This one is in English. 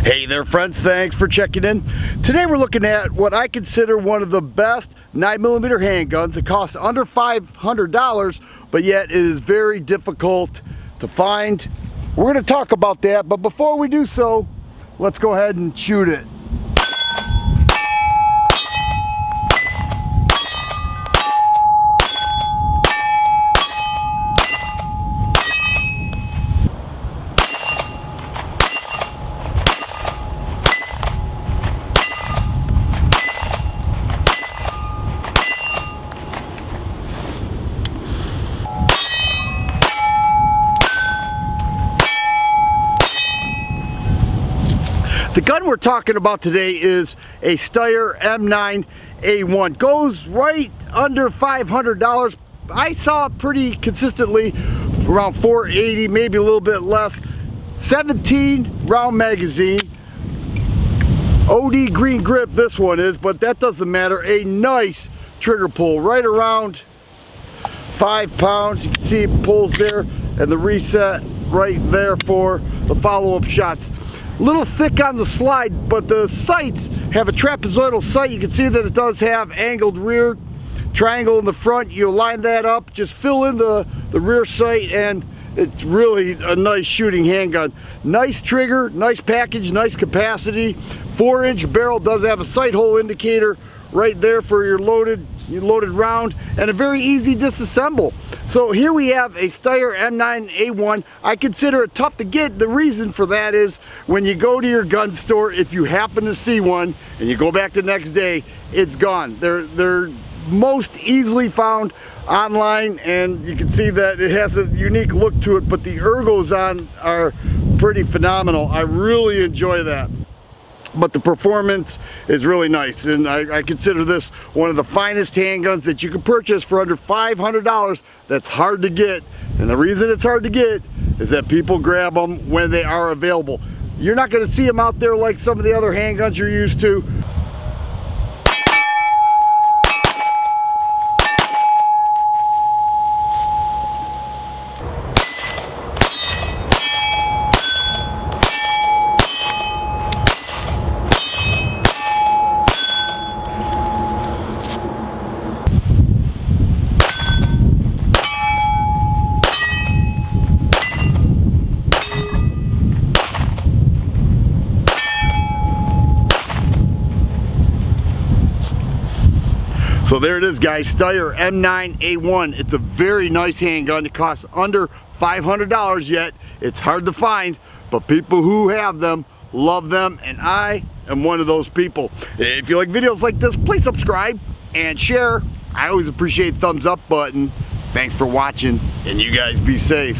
Hey there friends, thanks for checking in. Today we're looking at what I consider one of the best 9mm handguns. It costs under $500, but yet it is very difficult to find. We're going to talk about that, but before we do so, let's go ahead and shoot it. The gun we're talking about today is a Steyr M9A1. Goes right under $500. I saw it pretty consistently around $480, maybe a little bit less. 17 round magazine. OD green grip this one is, but that doesn't matter. A nice trigger pull, right around 5 pounds. You can see it pulls there, and the reset right there for the follow-up shots. A little thick on the slide, but the sights have a trapezoidal sight. You can see that it does have angled rear, triangle in the front. You line that up, just fill in the rear sight, and it's really a nice shooting handgun. Nice trigger, nice package, nice capacity. 4-inch barrel, does have a sight hole indicator right there for your loaded round, and a very easy disassemble. So here we have a Steyr M9A1. I consider it tough to get. The reason for that is when you go to your gun store, if you happen to see one and you go back the next day, it's gone. They're most easily found online, and you can see that it has a unique look to it, but the ergos on are pretty phenomenal. I really enjoy that. But the performance is really nice, and I consider this one of the finest handguns that you can purchase for under $500. That's hard to get, and the reason it's hard to get is that people grab them when they are available. You're not going to see them out there like some of the other handguns you're used to. So there it is, guys, Steyr M9A1. It's a very nice handgun. It costs under $500 yet. It's hard to find, but people who have them love them, and I am one of those people. If you like videos like this, please subscribe and share. I always appreciate the thumbs up button. Thanks for watching, and you guys be safe.